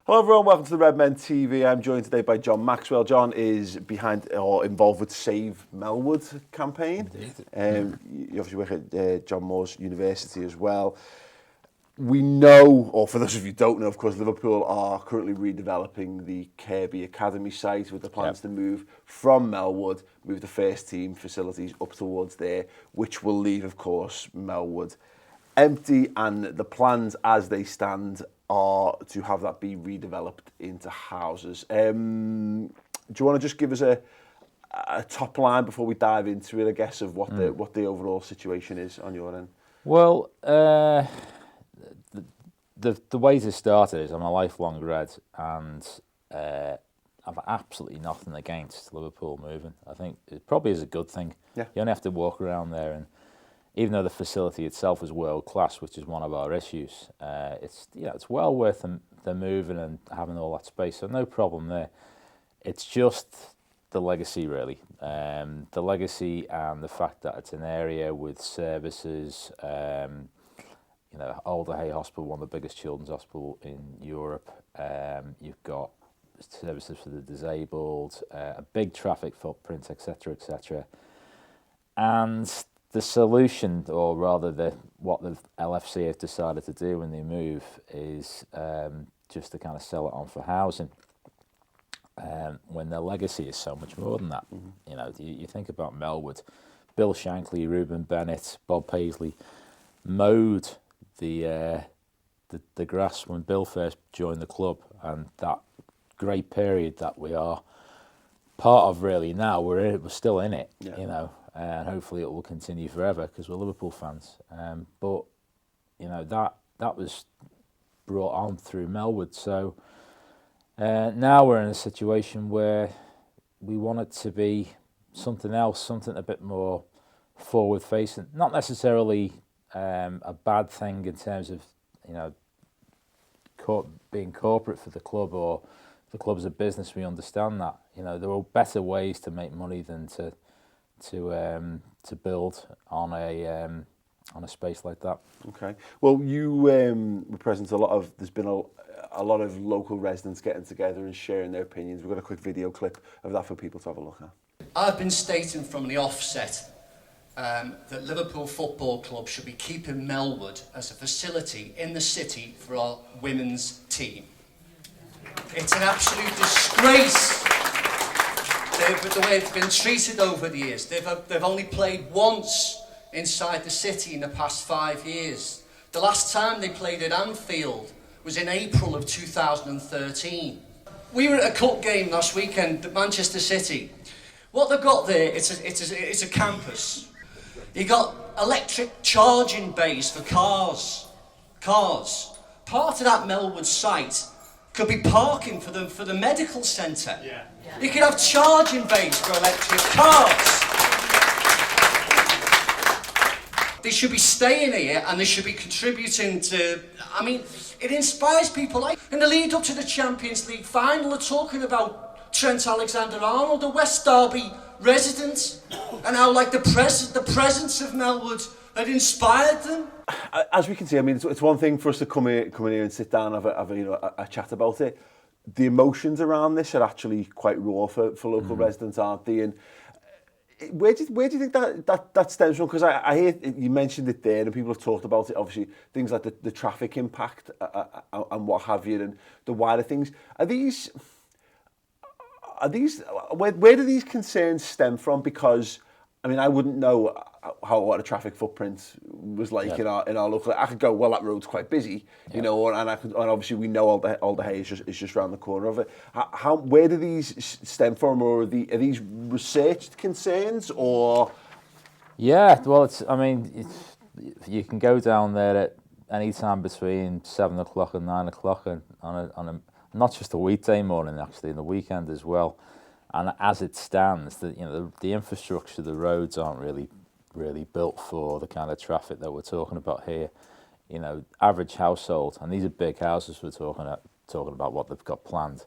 Hello everyone, welcome to the Redmen TV. I'm joined today by John Maxwell. John is behind or involved with Save Melwood campaign. You obviously work at John Moores University as well. We know, or for those of you who don't know, of course, Liverpool are currently redeveloping the Kirby Academy site with the plans to move from Melwood, move the first team facilities up towards there, which will leave, of course, Melwood empty, and the plans as they stand are to have that be redeveloped into houses. Do you want to just give us a top line before we dive into it, I guess, of what the overall situation is on your end? Well, the way to start it is I'm a lifelong Red, and I've absolutely nothing against Liverpool moving. I think it probably is a good thing. Yeah. You only have to walk around there, and even though the facility itself is world class, which is one of our issues, it's well worth them moving and having all that space. So no problem there. It's just the legacy, really. The legacy and the fact that it's an area with services. Alder Hey Hospital, one of the biggest children's hospitals in Europe. You've got services for the disabled, a big traffic footprint, etc., etc. And the solution, or rather what the LFC have decided to do when they move, is just to kind of sell it on for housing. When their legacy is so much more than that. Mm-hmm. You think about Melwood, Bill Shankly, Reuben Bennett, Bob Paisley mowed the grass when Bill first joined the club, and that great period that we are part of really now, we're still in it, and hopefully it will continue forever because we're Liverpool fans. But that was brought on through Melwood. So now we're in a situation where we want it to be something else, something a bit more forward facing, not necessarily a bad thing in terms of being corporate for the club, or the club's a business. We understand that there are better ways to make money than to build on a space like that. Okay. Well, you were present there's been a lot of local residents getting together and sharing their opinions. We've got a quick video clip of that for people to have a look at. I've been stating from the offset that Liverpool Football Club should be keeping Melwood as a facility in the city for our women's team. It's an absolute disgrace the way it's been treated over the years. They've only played once inside the city in the past 5 years. The last time they played at Anfield was in April of 2013. We were at a cup game last weekend at Manchester City. What they've got there, it's a campus. You got electric charging bays for cars. Part of that Melwood site could be parking for the medical centre. Yeah. You could have charging bays for electric cars. They should be staying here, and they should be contributing to. It inspires people. In the lead up to the Champions League final, they're talking about Trent Alexander-Arnold, a West Derby resident, and how the presence of Melwood had inspired them. As we can see, it's one thing for us to come in here and sit down and have a chat about it. The emotions around this are actually quite raw for local residents, aren't they? And where do you think that stems from? Because I hear you mentioned it there, and people have talked about it. Obviously, things like the traffic impact and what have you, and the wider things. Where do these concerns stem from? Because I wouldn't know what a traffic footprint was like in our local. I could go, well, that road's quite busy, and obviously we know all the hay is just around the corner of it. Where do these stem from, or are these researched concerns, or? Yeah, well, you can go down there at any time between 7 o'clock and 9 o'clock on a not just a weekday morning, actually, in the weekend as well. And as it stands, the infrastructure, the roads aren't really built for the kind of traffic that we're talking about here. Average household, and these are big houses we're talking about what they've got planned.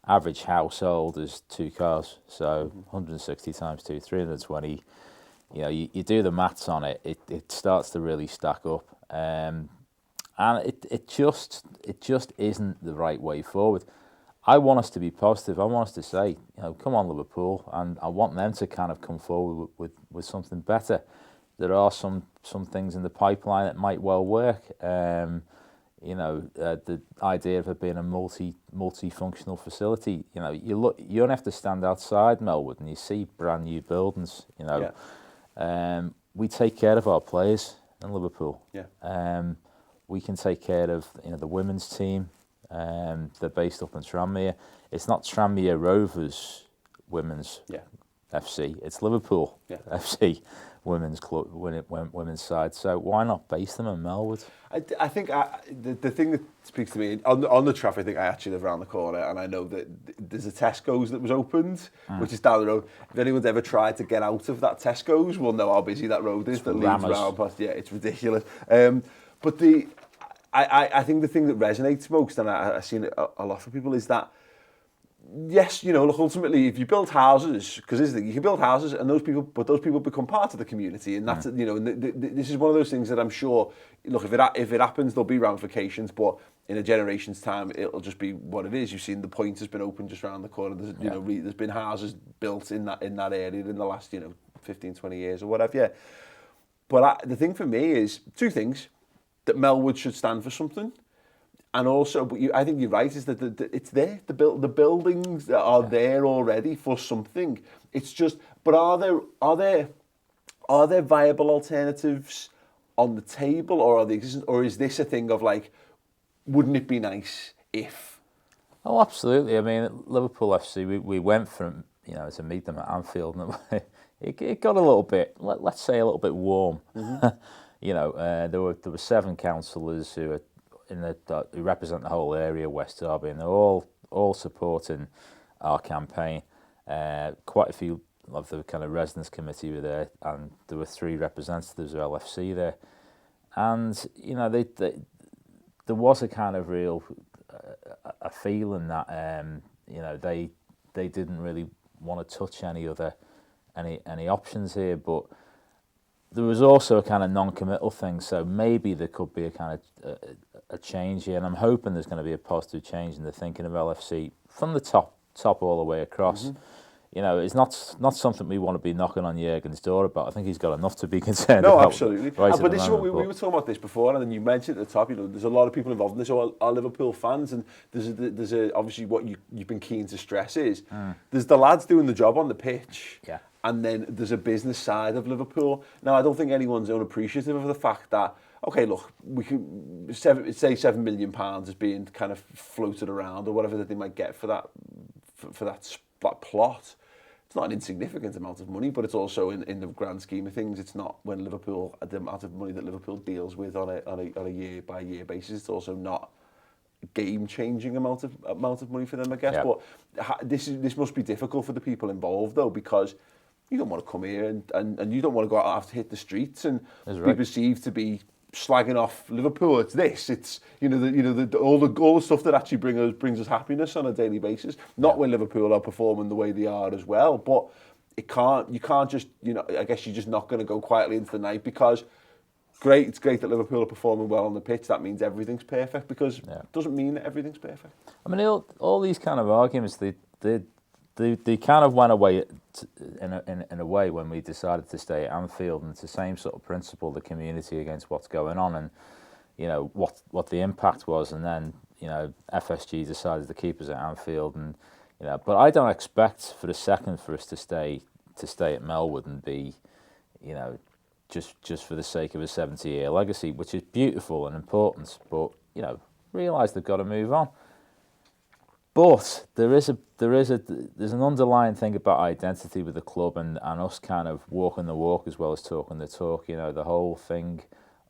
Average household is 2 cars, so 160 times 2, 320. You do the maths on it, it starts to really stack up. and it just isn't the right way forward. I want us to be positive. I want us to say, come on, Liverpool, and I want them to kind of come forward with something better. There are some things in the pipeline that might well work. The idea of it being a multifunctional facility. You only have to stand outside Melwood and you see brand new buildings. We take care of our players in Liverpool. We can take care of the women's team. They're based up in Tranmere. It's not Tranmere Rovers Women's FC. It's Liverpool FC Women's Club, women's side. So why not base them in Melwood? I think the thing that speaks to me on the traffic, I think I actually live around the corner, and I know that there's a Tesco's that was opened, which is down the road. If anyone's ever tried to get out of that Tesco's, will know how busy that road is. That leads around past. Yeah, it's ridiculous. But I think the thing that resonates most, and I've seen it a lot from people, is that, yes, look, ultimately, if you build houses, because this is the thing, you can build houses, and those people become part of the community, and that's this is one of those things that I'm sure, look, if it happens, there'll be ramifications, but in a generation's time, it'll just be what it is. You've seen the Point has been opened just around the corner. There's there's been houses built in that area in the last 15, 20 years or whatever. Yeah, but the thing for me is two things. That Melwood should stand for something, and also, but I think you're right, is that it's there. The buildings are there already for something. It's just, but are there viable alternatives on the table, or are they existing, or is this a thing of like, wouldn't it be nice if? Oh, absolutely. I mean, at Liverpool FC, we went from to meet them at Anfield, and it got a little bit, let's say, a little bit warm. There were 7 councillors who are who represent the whole area, West Derby, and they're all supporting our campaign. Quite a few of the kind of residents committee were there, and there were 3 representatives of LFC there, and there was a kind of real a feeling that they didn't really want to touch any options here, but there was also a kind of non-committal thing, so maybe there could be a kind of a change here, and I'm hoping there's going to be a positive change in the thinking of LFC from the top all the way across. It's not something we want to be knocking on Jurgen's door about. I think he's got enough to be concerned about. No, absolutely. But this is what we were talking about this before, and then you mentioned at the top, there's a lot of people involved in this, all are Liverpool fans, and there's obviously what you've been keen to stress is there's the lads doing the job on the pitch. Yeah. And then there's a business side of Liverpool. Now, I don't think anyone's unappreciative of the fact that, okay, look, we can say £7 million is being kind of floated around or whatever that they might get for that plot. It's not an insignificant amount of money, but it's also in the grand scheme of things, it's not when Liverpool, the amount of money that Liverpool deals with on a year by year basis. It's also not a game-changing amount of money for them, I guess. Yeah. But this must be difficult for the people involved, though, because you don't want to come here and you don't want to go out and have to hit the streets and be perceived to be slagging off Liverpool. It's all the stuff that actually brings us happiness on a daily basis. Not when Liverpool are performing the way they are as well, but you can't just I guess you're just not going to go quietly into the night because it's great that Liverpool are performing well on the pitch. That means everything's perfect, because it doesn't mean that everything's perfect. I mean, all these kind of arguments, they kind of went away in a way when we decided to stay at Anfield, and it's the same sort of principle, the community against what's going on, and what the impact was, and then FSG decided to keep us at Anfield, and but I don't expect for a second for us to stay at Melwood and be just for the sake of a 70-year legacy, which is beautiful and important, but realise they've got to move on. But there's an underlying thing about identity with the club and us kind of walking the walk as well as talking the talk. The whole thing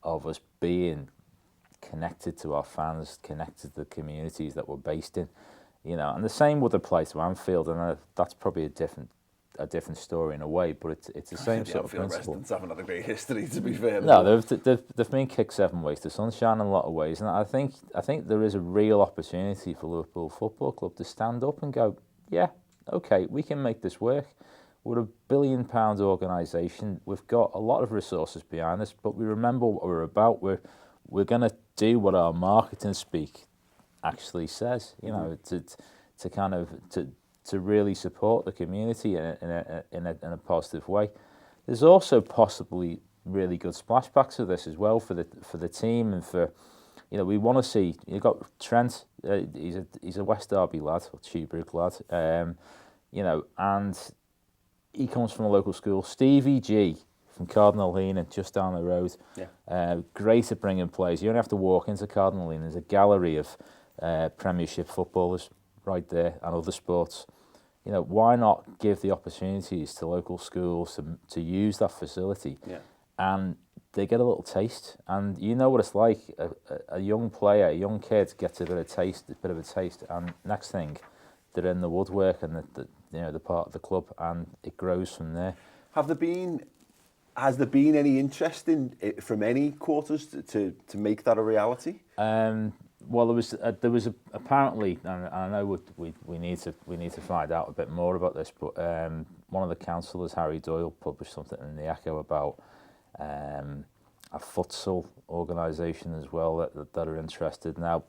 of us being connected to our fans, connected to the communities that we're based in. And the same would apply to Anfield, and that's probably a different story in a way, but it's the same sort of principle. Residents haven't had a great history, to be fair. No, they've been kicked 7 ways to sunshine in a lot of ways, and I think there is a real opportunity for Liverpool Football Club to stand up and go, yeah, okay, we can make this work. We're a £1 billion organisation. We've got a lot of resources behind us, but we remember what we're about. we're going to do what our marketing speak actually says, you know, to kind of to really support the community in a positive way. There's also possibly really good splashbacks of this as well for the team, and for, you know, we want to see, you've got Trent, he's a West Derby lad, or Tuebrook lad, you know, and he comes from a local school. Stevie G from Cardinal Heenan, just down the road. Great at bringing players. You only have to walk into Cardinal Heenan. There's a gallery of Premiership footballers right there, and other sports. You know, why not give the opportunities to local schools to use that facility? And they get a little taste, and you know what it's like. A young player, a young kid gets a bit of a taste, and next thing, they're in the woodwork and the part of the club, and it grows from there. Has there been any interest from any quarters to make that a reality? Well, there was apparently, and I know we need to find out a bit more about this, but one of the councillors, Harry Doyle, published something in the Echo about a futsal organisation as well that are interested. Now,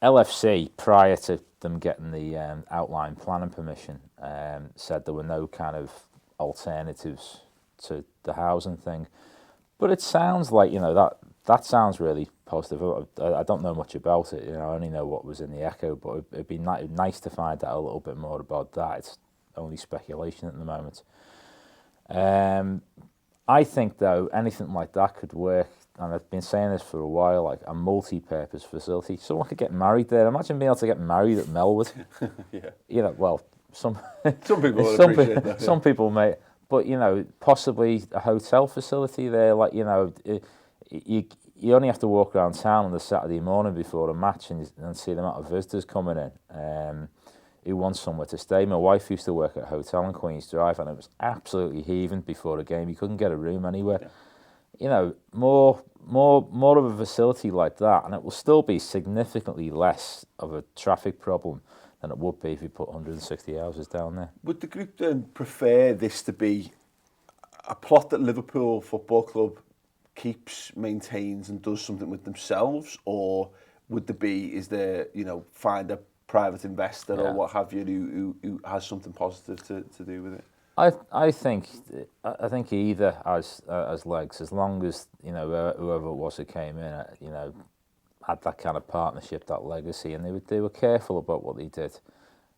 LFC, prior to them getting the outline planning permission, said there were no kind of alternatives to the housing thing, but it sounds like, you know, that sounds really positive. I don't know much about it, you know, I only know what was in the Echo, but it'd be nice to find out a little bit more about that. It's only speculation at the moment. I think, though, anything like that could work, and I've been saying this for a while, like a multi-purpose facility. Someone could get married there. Imagine being able to get married at Melwood. You know, well, some people would appreciate that. Some people may, but, you know, possibly a hotel facility there. Like, you know, you only have to walk around town on the Saturday morning before a match and see the amount of visitors coming in who want somewhere to stay. My wife used to work at a hotel on Queen's Drive, and it was absolutely heaving before a game. You couldn't get a room anywhere. You know, more of a facility like that, and it will still be significantly less of a traffic problem than it would be if you put 160 houses down there. Would the group then prefer this to be a plot that Liverpool Football Club keeps, maintains, and does something with themselves, or would is there, you know, find a private investor or what have you who has something positive to do with it? I think either as legs, as long as, you know, whoever it was who came in, you know, had that kind of partnership, that legacy, and they were careful about what they did.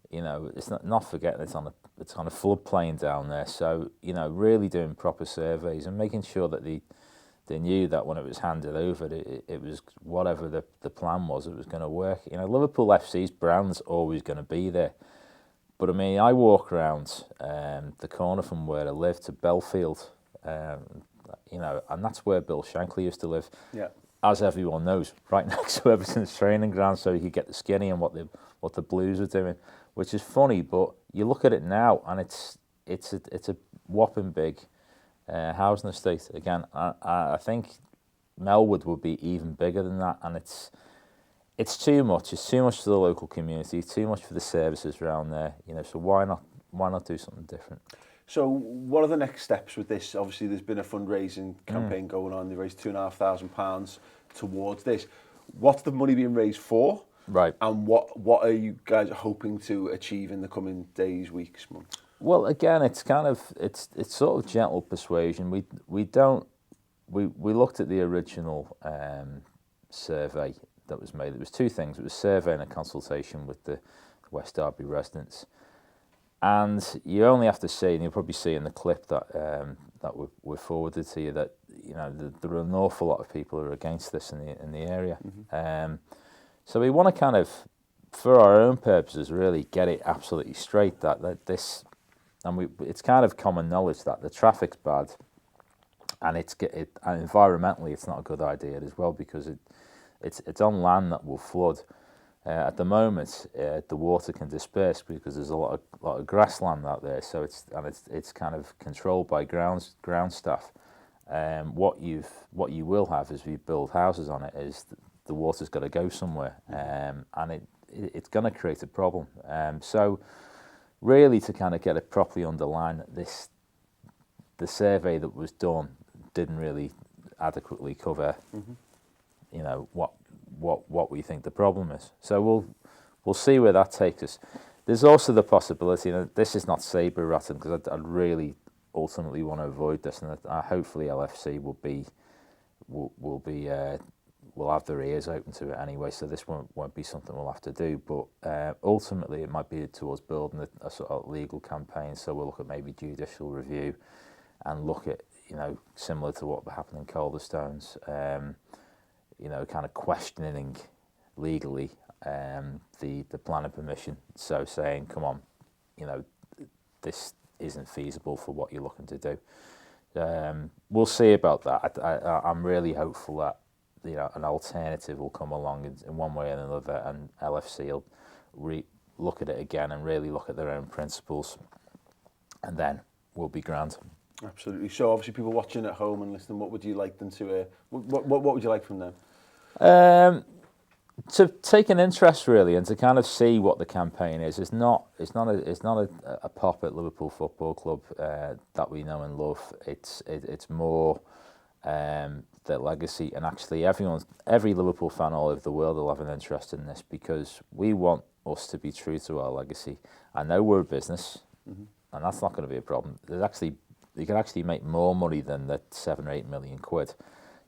You know, it's not forgetting it's on a floodplain down there, so, you know, really doing proper surveys and making sure that they knew that when it was handed over, it was whatever the plan was, it was going to work. You know, Liverpool FC's brand's always going to be there. But I mean, I walk around the corner from where I live to Belfield, you know, and that's where Bill Shankly used to live. As everyone knows, right next to Everton's training ground, so you could get the skinny and what the Blues are doing, which is funny. But you look at it now, and it's a whopping big housing estate. Again, I think Melwood would be even bigger than that, and it's too much. It's too much for the local community, too much for the services around there. You know, so why not do something different? So what are the next steps with this? Obviously, there's been a fundraising campaign going on. They raised £2,500 towards this. What's the money being raised for? Right. And what are you guys hoping to achieve in the coming days, weeks, months? Well, again, it's kind of it's sort of gentle persuasion. We looked at the original survey that was made. It was two things. It was a survey and a consultation with the West Derby residents. And you only have to see, and you'll probably see in the clip that that we forwarded to you, that, you know, there are an awful lot of people who are against this in the area. So we want to kind of, for our own purposes, really get it absolutely straight that this, and it's kind of common knowledge that the traffic's bad, and and environmentally it's not a good idea as well, because it's on land that will flood. At the moment, the water can disperse because there's a lot of grassland out there, so it's kind of controlled by ground staff. What you will have as we build houses on it is the water's got to go somewhere, and it's going to create a problem. So really, to kind of get it properly underlined, the survey that was done didn't really adequately cover you know, what we think the problem is. So we'll see where that takes us. There's also the possibility, and this is not saber rattling because I'd really ultimately want to avoid this, and hopefully LFC will have their ears open to it anyway. So this won't be something we'll have to do. But ultimately, it might be towards building a sort of legal campaign. So we'll look at maybe judicial review, and look at, you know, similar to what happened in Calderstones, you know, kind of questioning legally the planning permission. So saying, come on, you know, this isn't feasible for what you're looking to do. We'll see about that. I'm really hopeful that, you know, an alternative will come along in one way or another, and LFC will look at it again and really look at their own principles, and then we'll be grand. Absolutely. So obviously people watching at home and listening, what would you like them to, what would you like from them? To take an interest really, and to kind of see what the campaign is. It's not a pop at Liverpool Football Club that we know and love. It's more their legacy, and actually every Liverpool fan all over the world will have an interest in this, because we want us to be true to our legacy. I know we're a business, and that's not going to be a problem. You can actually make more money than the 7 or 8 million quid,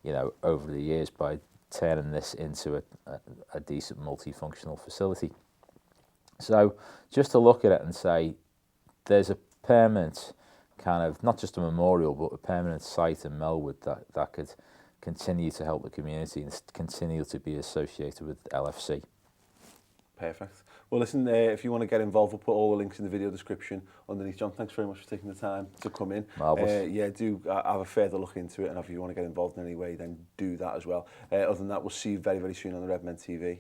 you know, over the years by turning this into a decent multifunctional facility. So just to look at it and say, there's a permanent kind of, not just a memorial, but a permanent site in Melwood that could continue to help the community and continue to be associated with LFC. Perfect. Well, listen, if you want to get involved, we'll put all the links in the video description underneath. John, thanks very much for taking the time to come in. Marvellous. Yeah, do have a further look into it, and if you want to get involved in any way, then do that as well. Other than that, we'll see you very, very soon on the Redmen TV.